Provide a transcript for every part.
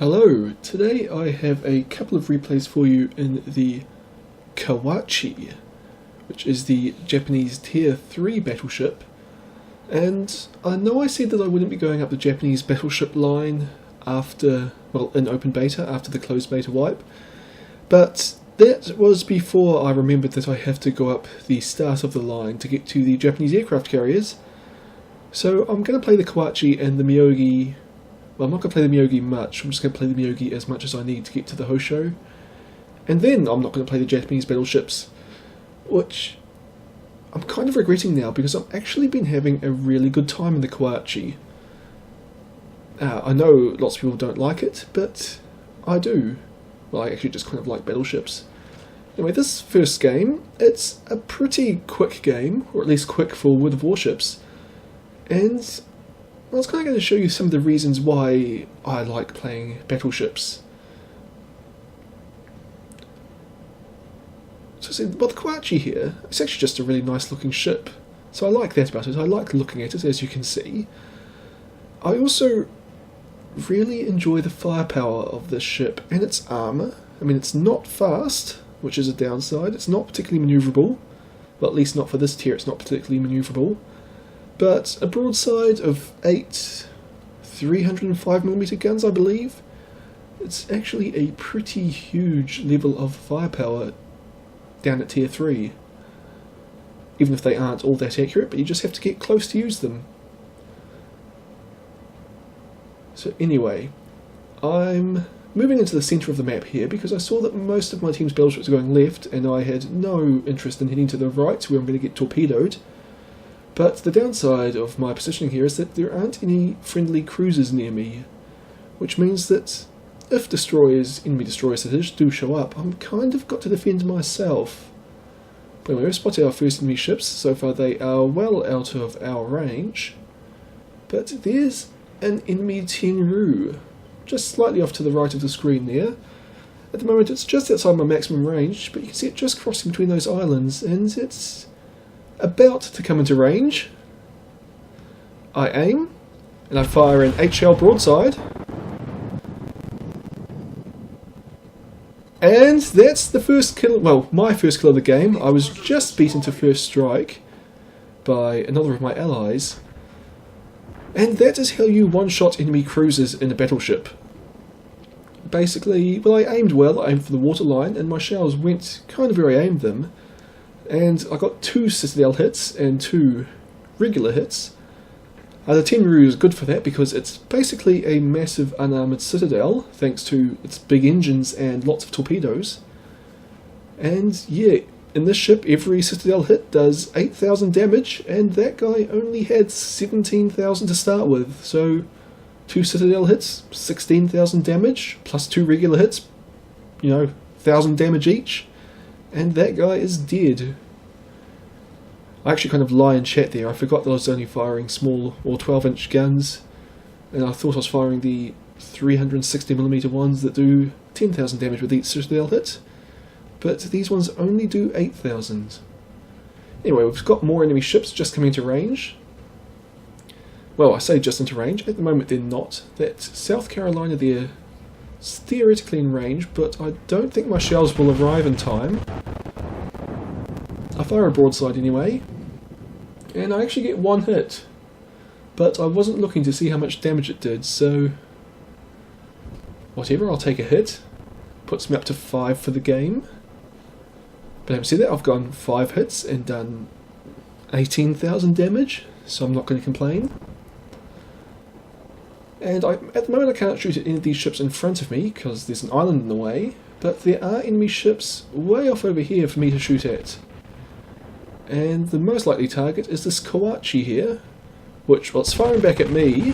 Hello, today I have a couple of replays for you in the Kawachi, which is the Japanese Tier 3 battleship. And I know I said that I wouldn't be going up the Japanese battleship line after, well, in open beta, after the closed beta wipe, but that was before I remembered that I have to go up the start of the line to get to the Japanese aircraft carriers. So I'm going to play the Kawachi and the Miyogi. Well, I'm not going to play the Miyogi much, I'm just going to play the Miyogi as much as I need to get to the Hosho. And then I'm not going to play the Japanese battleships, which I'm kind of regretting now because I've actually been having a really good time in the Kawachi. I know lots of people don't like it, but I do. Well, I actually just kind of like battleships. Anyway, this first game, it's a pretty quick game, or at least quick for World of Warships, and I was kind of going to show you some of the reasons why I like playing battleships. So see, well, the Kawachi here, it's actually just a really nice looking ship. So I like that about it. I like looking at it, as you can see. I also really enjoy the firepower of this ship and its armour. I mean, it's not fast, which is a downside. It's not particularly manoeuvrable. Well, at least not for this tier, it's not particularly manoeuvrable. But a broadside of 8 305mm guns, I believe. It's actually a pretty huge level of firepower down at tier 3. Even if they aren't all that accurate, but you just have to get close to use them. So anyway, I'm moving into the centre of the map here because I saw that most of my team's battleships are going left and I had no interest in heading to the right where I'm going to get torpedoed. But the downside of my positioning here is that there aren't any friendly cruisers near me, which means that if destroyers, enemy destroyers that is, do show up, I'm kind of got to defend myself. But anyway, we've spotted our first enemy ships. So far they are well out of our range. But there's an enemy Tenru, just slightly off to the right of the screen there. At the moment it's just outside my maximum range, but you can see it just crossing between those islands, and it's about to come into range. I aim, and I fire an 8-shell broadside. And that's the first kill, well, my first kill of the game. I was just beaten to first strike by another of my allies. And that is how you one-shot enemy cruisers in a battleship. Basically, well, I aimed well, I aimed for the waterline, and my shells went kind of where I aimed them. And I got 2 Citadel hits and 2 regular hits. The Tenru is good for that because it's basically a massive unarmoured Citadel, thanks to its big engines and lots of torpedoes. And yeah, in this ship every Citadel hit does 8,000 damage, and that guy only had 17,000 to start with, so 2 Citadel hits, 16,000 damage, plus 2 regular hits, 1,000 damage each. And that guy is dead. I actually kind of lie in chat there. I forgot that I was only firing small or 12-inch guns, and I thought I was firing the 360mm ones that do 10,000 damage with each Citadel hit. But these ones only do 8,000. Anyway, we've got more enemy ships just coming into range. Well, I say just into range. At the moment they're not. That South Carolina there is theoretically in range, but I don't think my shells will arrive in time. I fire a broadside anyway, and I actually get 1 hit, but I wasn't looking to see how much damage it did, so whatever, I'll take a hit. Puts me up to 5 for the game. But having said that, I've gone 5 hits and done 18,000 damage, so I'm not going to complain. And at the moment I can't shoot at any of these ships in front of me because there's an island in the way, but there are enemy ships way off over here for me to shoot at. And the most likely target is this Kawachi here, which, well, it's firing back at me,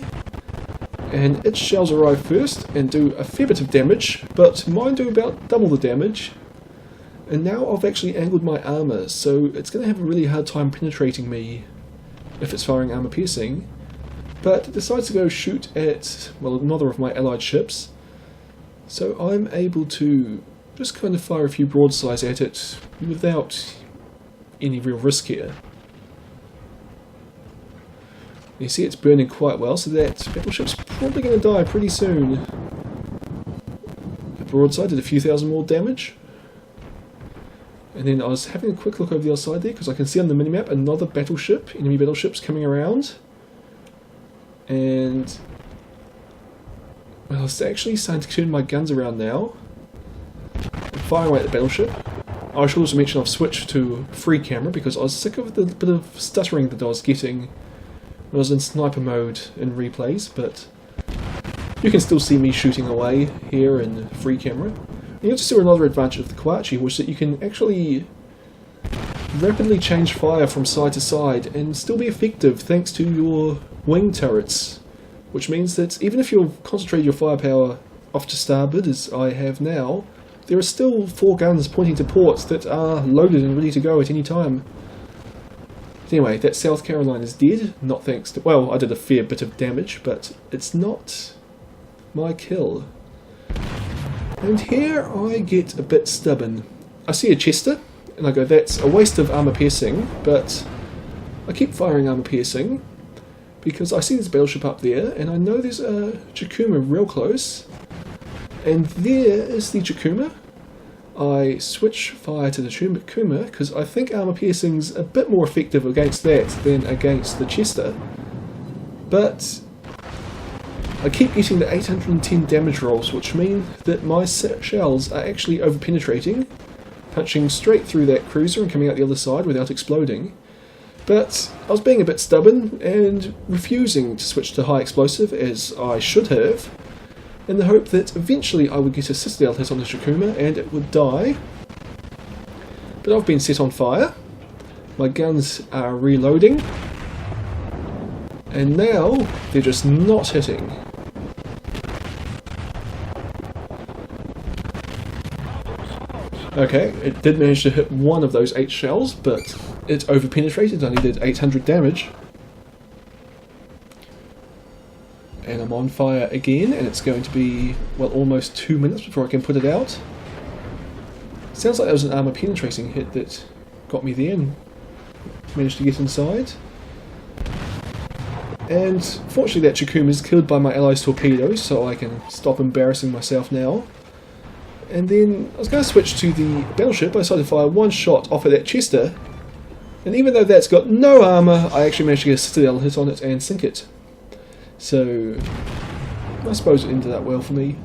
and its shells arrive first and do a fair bit of damage, but mine do about double the damage. And now I've actually angled my armour, so it's going to have a really hard time penetrating me if it's firing armour piercing. But it decides to go shoot at, well, another of my allied ships, so I'm able to just kind of fire a few broadsides at it without any real risk here. You see it's burning quite well, so that battleship's probably going to die pretty soon. broadside, did a few thousand more damage. And then I was having a quick look over the other side there, because I can see on the minimap another battleship, enemy battleships coming around. And well, I was actually starting to turn my guns around now. I'm firing away at the battleship. I should also mention I've switched to free camera because I was sick of the bit of stuttering that I was getting when I was in sniper mode in replays, but you can still see me shooting away here in free camera. And you'll just see another advantage of the Kawachi, which is that you can actually rapidly change fire from side to side and still be effective thanks to your wing turrets, which means that even if you've concentrated your firepower off to starboard, as I have now, there are still 4 guns pointing to ports that are loaded and ready to go at any time. Anyway, that South Carolina is dead, not thanks to... well, I did a fair bit of damage, but it's not my kill. And here I get a bit stubborn. I see a Chester, and I go, that's a waste of armor piercing, but I keep firing armor piercing, because I see this battleship up there, and I know there's a Chikuma real close, and there is the Chikuma. I switch fire to the Chikuma because I think armor piercing's a bit more effective against that than against the Chester. But I keep getting the 810 damage rolls, which mean that my shells are actually over-penetrating, punching straight through that cruiser and coming out the other side without exploding. But I was being a bit stubborn and refusing to switch to high explosive, as I should have, in the hope that eventually I would get a Citadel hit on the Chikuma and it would die. But I've been set on fire, my guns are reloading, and now they're just not hitting. Okay, it did manage to hit one of those 8 shells, but it over-penetrated, I needed 800 damage. And I'm on fire again, and it's going to be, well, almost 2 minutes before I can put it out. Sounds like that was an armor penetrating hit that got me there and managed to get inside. And fortunately that Chikuma is killed by my allies' torpedoes, so I can stop embarrassing myself now. And then I was going to switch to the battleship. I decided to fire one shot off of that Chester, and even though that's got no armor, I actually managed to get a Citadel hit on it and sink it. So I suppose it ended up well for me.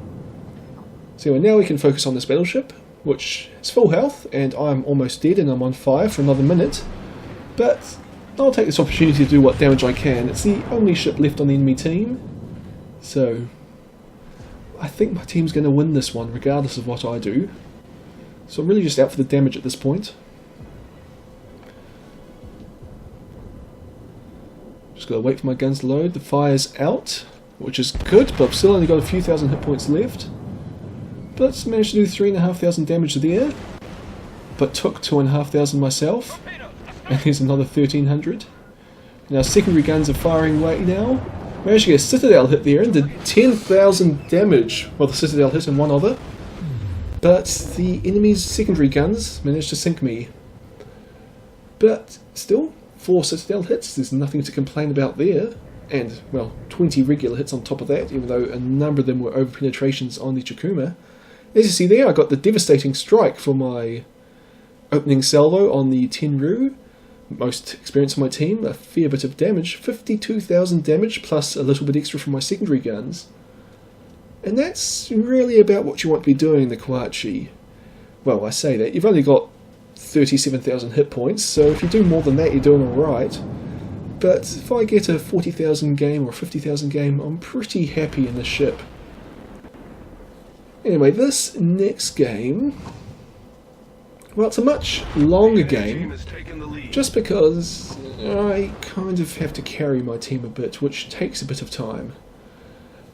So anyway, now we can focus on this battleship, which is full health, and I'm almost dead and I'm on fire for another minute. But I'll take this opportunity to do what damage I can. It's the only ship left on the enemy team, so I think my team's going to win this one regardless of what I do. So I'm really just out for the damage at this point. Just gotta wait for my guns to load. The fire's out, which is good, but I've still only got a few thousand hit points left. But managed to do 3,500 damage there, but took 2,500 myself. And here's another 1,300. Now secondary guns are firing away now. Managed to get a Citadel hit there and did 10,000 damage. Well, the Citadel hit and one other. But the enemy's secondary guns managed to sink me. But still, 4 Citadel hits, there's nothing to complain about there. And, well, 20 regular hits on top of that, even though a number of them were over-penetrations on the Chikuma. As you see there, I got the devastating strike for my opening salvo on the Tenru. Most experienced on my team, a fair bit of damage, 52,000 damage plus a little bit extra from my secondary guns. And that's really about what you want to be doing in the Kawachi. Well, I say that, you've only got 37,000 hit points, so if you do more than that you're doing alright. But if I get a 40,000 game or a 50,000 game, I'm pretty happy in this ship. Anyway, this next game, well, it's a much longer game, just because I kind of have to carry my team a bit, which takes a bit of time.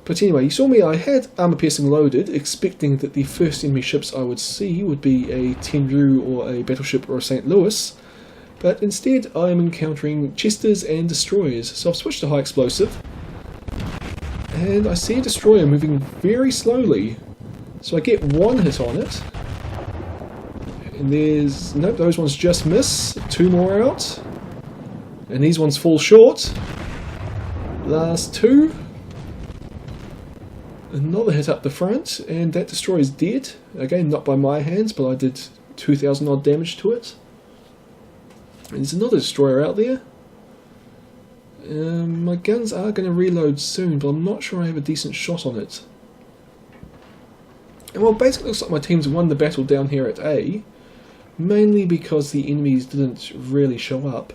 But anyway, you saw me, I had armor piercing loaded, expecting that the first enemy ships I would see would be a Tenru or a Battleship or a St. Louis, but instead I'm encountering Chesters and Destroyers, so I've switched to high explosive, and I see a Destroyer moving very slowly, so I get one hit on it, and there's, nope, those ones just miss, 2 more out, and these ones fall short, last 2, Another hit up the front, and that destroyer is dead. Again, not by my hands, but I did 2,000 odd damage to it. And there's another destroyer out there. My guns are going to reload soon, but I'm not sure I have a decent shot on it. And well, basically it looks like my team's won the battle down here at A, mainly because the enemies didn't really show up.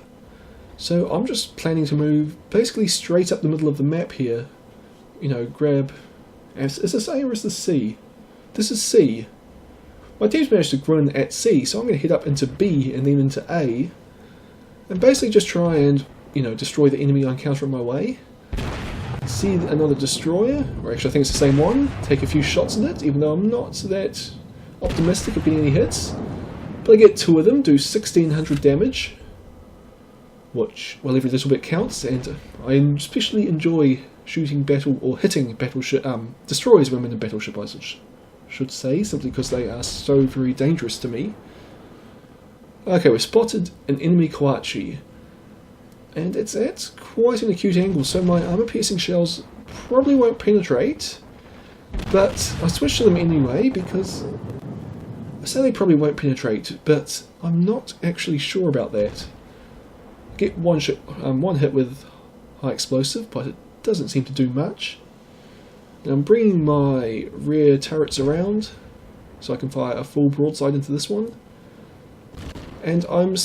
So I'm just planning to move basically straight up the middle of the map here. You know, grab... Is this A or is this C? This is C. My team's managed to grow in at C, so I'm going to head up into B and then into A. And basically just try and, you know, destroy the enemy I encounter on my way. See another destroyer, or actually I think it's the same one. Take a few shots at it, even though I'm not that optimistic of getting any hits. But I get 2 of them, do 1,600 damage. Which, well, every little bit counts, and I especially enjoy shooting hitting battleship destroyers when I'm in a battleship, I should say, simply because they are so very dangerous to me. Okay, we've spotted an enemy Kawachi, and it's at quite an acute angle, so my armor-piercing shells probably won't penetrate, but I switched to them anyway because I say they probably won't penetrate, but I'm not actually sure about that. I get one hit with high explosive, but it doesn't seem to do much. Now I'm bringing my rear turrets around so I can fire a full broadside into this one. And I'm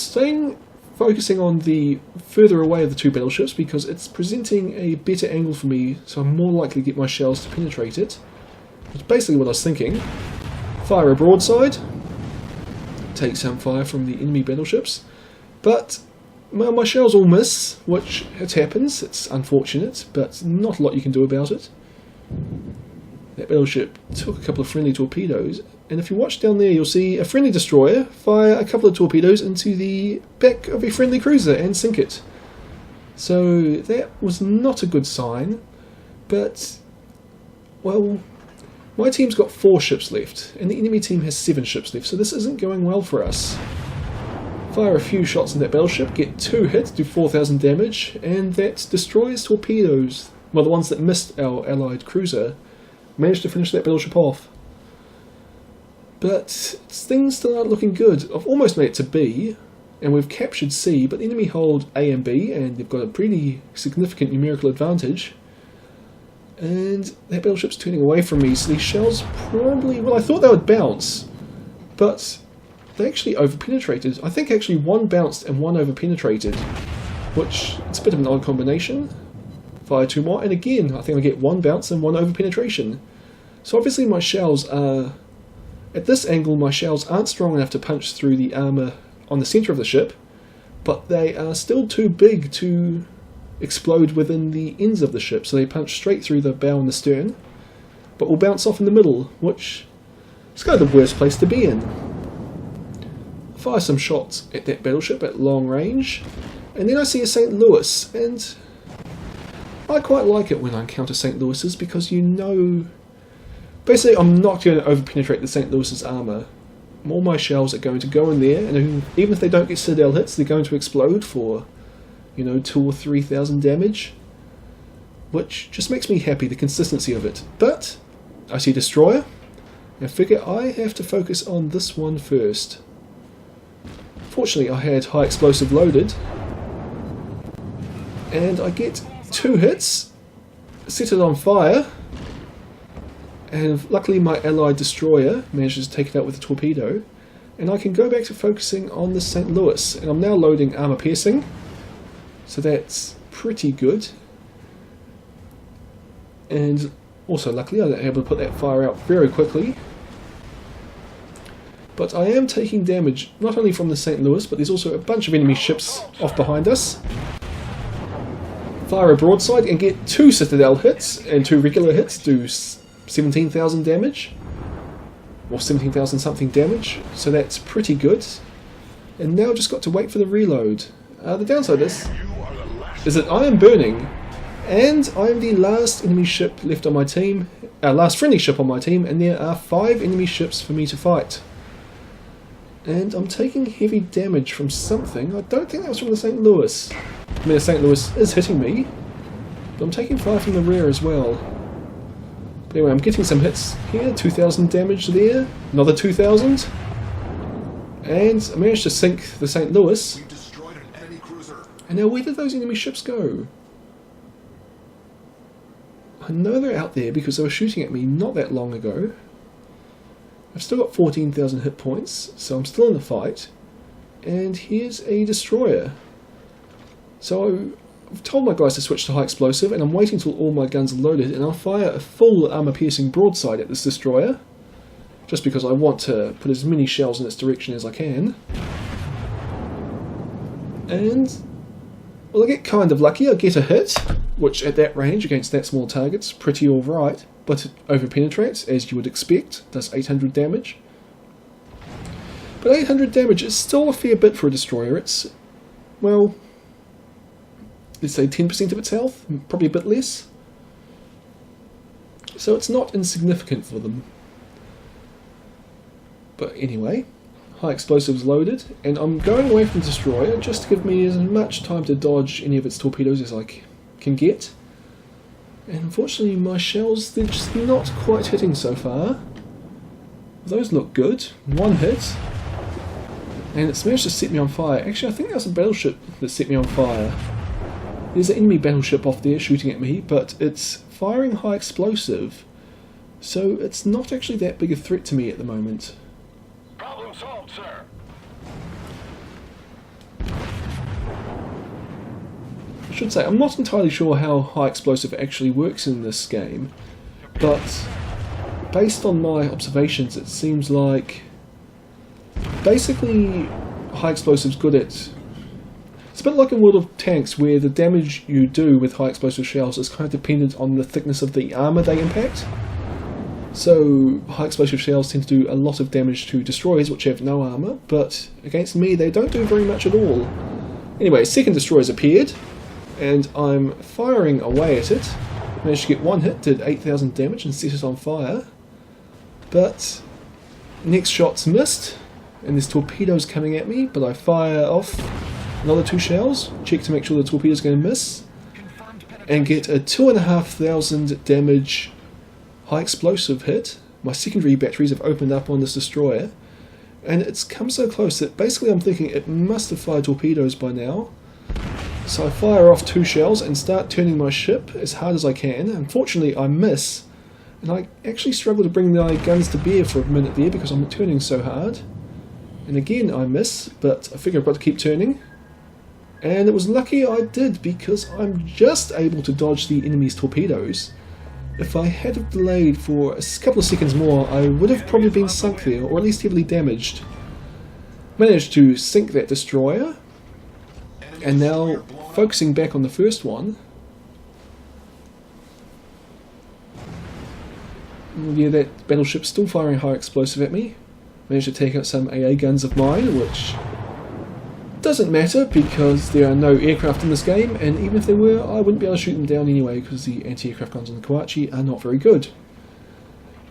focusing on the further away of the 2 battleships because it's presenting a better angle for me, so I'm more likely to get my shells to penetrate it. That's basically what I was thinking. Fire a broadside, take some fire from the enemy battleships, but my shells all miss, which it happens. It's unfortunate, but not a lot you can do about it. That battleship took a couple of friendly torpedoes, and if you watch down there you'll see a friendly destroyer fire a couple of torpedoes into the back of a friendly cruiser and sink it. So that was not a good sign, but, well, my team's got 4 ships left, and the enemy team has 7 ships left, so this isn't going well for us. Fire a few shots in that battleship, get 2 hits, do 4,000 damage, and that destroyer's torpedoes, well, the ones that missed our allied cruiser, managed to finish that battleship off. But things still aren't looking good. I've almost made it to B, and we've captured C, but the enemy hold A and B, and they've got a pretty significant numerical advantage. And that battleship's turning away from me, so these shells probably... Well, I thought they would bounce, but they actually over-penetrated. I think actually 1 bounced and 1 over-penetrated, which it's a bit of an odd combination. Fire 2 more, and again, I think I get 1 bounce and 1 over-penetration. So obviously my shells are... At this angle, my shells aren't strong enough to punch through the armour on the centre of the ship, but they are still too big to explode within the ends of the ship, so they punch straight through the bow and the stern, but will bounce off in the middle, which is kind of the worst place to be in. Fire some shots at that battleship at long range, and then I see a St. Louis, and I quite like it when I encounter St. Louis's because you know... Basically, I'm not going to over-penetrate the St. Louis's armour. All my shells are going to go in there, and even if they don't get citadel hits, they're going to explode for, you know, 2,000 or 3,000 damage. Which just makes me happy, the consistency of it. But I see destroyer, and figure I have to focus on this one first. Fortunately, I had high explosive loaded, and I get 2 hits, set it on fire, and luckily my allied destroyer manages to take it out with a torpedo, and I can go back to focusing on the St. Louis, and I'm now loading armor piercing, so that's pretty good. And also luckily I was able to put that fire out very quickly. But I am taking damage not only from the St. Louis, but there's also a bunch of enemy ships off behind us. Fire a broadside and get 2 citadel hits and 2 regular hits, do 17,000 damage, or 17,000 something damage, so that's pretty good. And now just got to wait for the reload. The downside is that I am burning, and I am the last enemy ship left on my team, last friendly ship on my team, and there are 5 enemy ships for me to fight. And I'm taking heavy damage from something. I don't think that was from the St. Louis. I mean, the St. Louis is hitting me, but I'm taking fire from the rear as well. But anyway, I'm getting some hits here, 2,000 damage there, another 2,000. And I managed to sink the St. Louis. We've destroyed an enemy cruiser. And now where did those enemy ships go? I know they're out there because they were shooting at me not that long ago. I've still got 14,000 hit points, so I'm still in the fight. And here's a destroyer. So I've told my guys to switch to high explosive, and I'm waiting until all my guns are loaded, and I'll fire a full armor-piercing broadside at this destroyer, just because I want to put as many shells in its direction as I can. And, well, I get kind of lucky. I get a hit, which at that range against that small target's pretty alright, but it over-penetrates, as you would expect, does 800 damage. But 800 damage is still a fair bit for a destroyer. It's, well, let's say 10% of its health, probably a bit less. So it's not insignificant for them. But anyway, high explosives loaded, and I'm going away from the destroyer just to give me as much time to dodge any of its torpedoes as I can get. And unfortunately my shells, they're just not quite hitting so far. Those look good. One hit. And it's managed to set me on fire. Actually, I think that was a battleship that set me on fire. There's an enemy battleship off there shooting at me, but it's firing high explosive. So it's not actually that big a threat to me at the moment. Problem solved, sir. I should say, I'm not entirely sure how high explosive actually works in this game, but based on my observations it seems like basically high explosive's good at... It's a bit like in World of Tanks, where the damage you do with high explosive shells is kind of dependent on the thickness of the armour they impact. So high explosive shells tend to do a lot of damage to destroyers which have no armour, but against me they don't do very much at all. Anyway, second destroyer's appeared, and I'm firing away at it. Managed to get one hit, did 8,000 damage and set it on fire. But next shot's missed, and there's torpedoes coming at me, but I fire off another 2 shells, check to make sure the torpedo's going to miss, and get a 2,500 damage high explosive hit. My secondary batteries have opened up on this destroyer, and it's come so close that basically I'm thinking it must have fired torpedoes by now. So I fire off 2 shells and start turning my ship as hard as I can. Unfortunately I miss, and I actually struggle to bring my guns to bear for a minute there because I'm turning so hard. And again I miss, but I figure I've got to keep turning. And it was lucky I did, because I'm just able to dodge the enemy's torpedoes. If I had have delayed for a couple of seconds more, I would have probably been sunk there, or at least heavily damaged. Managed to sink that destroyer, and now focusing back on the first one. Yeah, that battleship's still firing high explosive at me. Managed to take out some AA guns of mine, which doesn't matter because there are no aircraft in this game, and even if there were, I wouldn't be able to shoot them down anyway because the anti-aircraft guns on the Kawachi are not very good.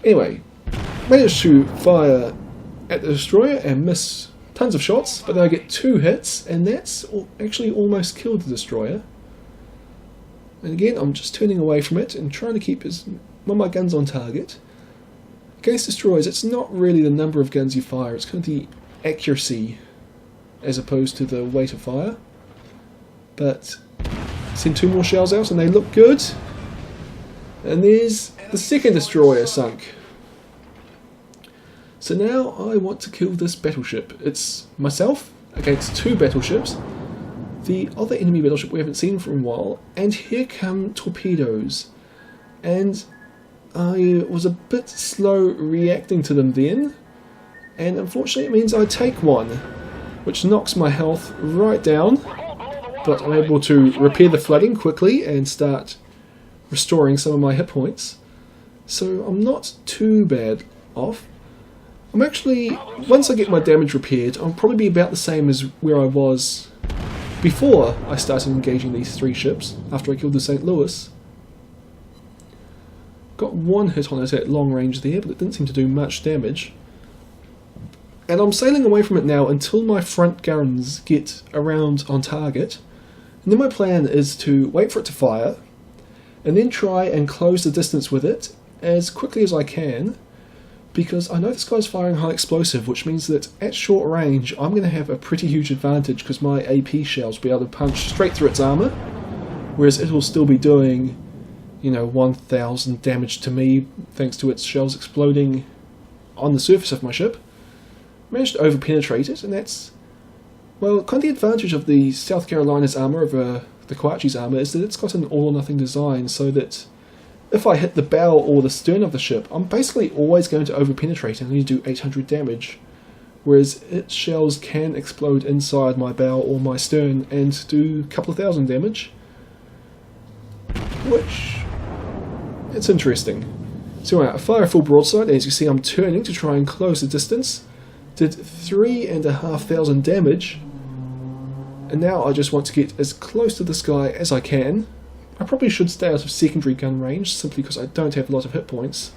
Anyway, managed to fire at the destroyer and miss tons of shots, but then I get 2 hits, and that's actually almost killed the destroyer. And again, I'm just turning away from it and trying to keep one of my guns on target. Against destroyers, it's not really the number of guns you fire, it's kind of the accuracy as opposed to the weight of fire. But send 2 more shells out and they look good. And there's the second destroyer sunk. So now I want to kill this battleship. It's myself against 2 battleships, the other enemy battleship we haven't seen for a while, and here come torpedoes. And I was a bit slow reacting to them then, and unfortunately it means I take one, which knocks my health right down, but I'm able to repair the flooding quickly and start restoring some of my hit points. So I'm not too bad off. I'm actually, once I get my damage repaired, I'll probably be about the same as where I was before I started engaging these 3 ships, after I killed the St. Louis. Got 1 hit on it at long range there, but it didn't seem to do much damage. And I'm sailing away from it now until my front guns get around on target. And then my plan is to wait for it to fire, and then try and close the distance with it, as quickly as I can, because I know this guy's firing high explosive, which means that at short range I'm going to have a pretty huge advantage because my AP shells will be able to punch straight through its armour, whereas it will still be doing, 1,000 damage to me thanks to its shells exploding on the surface of my ship. Managed to over-penetrate it, and that's, well, kind of the advantage of the South Carolina's armour over the Kawachi's armour is that it's got an all-or-nothing design, so that if I hit the bow or the stern of the ship, I'm basically always going to over-penetrate and only do 800 damage, whereas its shells can explode inside my bow or my stern and do a couple of thousand damage, which, it's interesting. So I fire a full broadside, and as you see I'm turning to try and close the distance, did 3,500 damage, and now I just want to get as close to this guy as I can. I probably should stay out of secondary gun range, simply because I don't have a lot of hit points.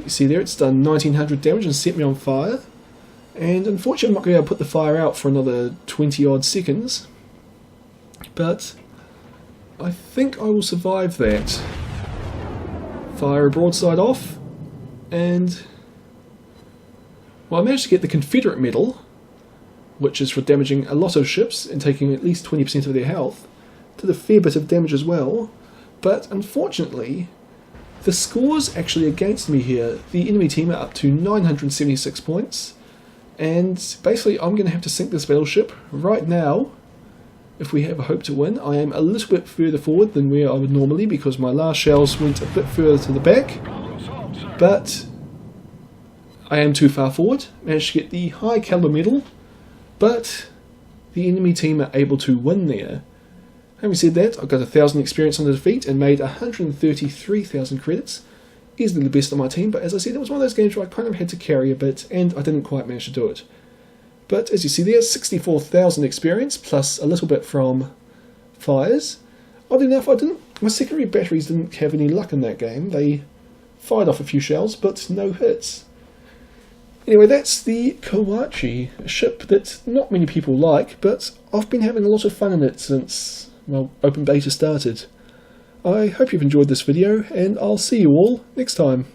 You see there, it's done 1,900 damage and set me on fire. And unfortunately I'm not going to be able to put the fire out for another 20 odd seconds. But I think I will survive that. Fire a broadside off, and well, I managed to get the Confederate medal, which is for damaging a lot of ships and taking at least 20% of their health. Did a fair bit of damage as well, but unfortunately the scores actually against me here. The enemy team are up to 976 points, and basically I'm going to have to sink this battleship right now if we have a hope to win. I am a little bit further forward than where I would normally because my last shells went a bit further to the back, but I am too far forward. Managed to get the high caliber medal, but the enemy team are able to win there. Having said that, I got 1,000 experience on the defeat and made 133,000 credits. Easily the best on my team, but as I said, it was one of those games where I kind of had to carry a bit, and I didn't quite manage to do it. But as you see there, 64,000 experience, plus a little bit from fires. Oddly enough, my secondary batteries didn't have any luck in that game. They fired off a few shells, but no hits. Anyway, that's the Kawachi, a ship that not many people like, but I've been having a lot of fun in it since, well, open beta started. I hope you've enjoyed this video, and I'll see you all next time.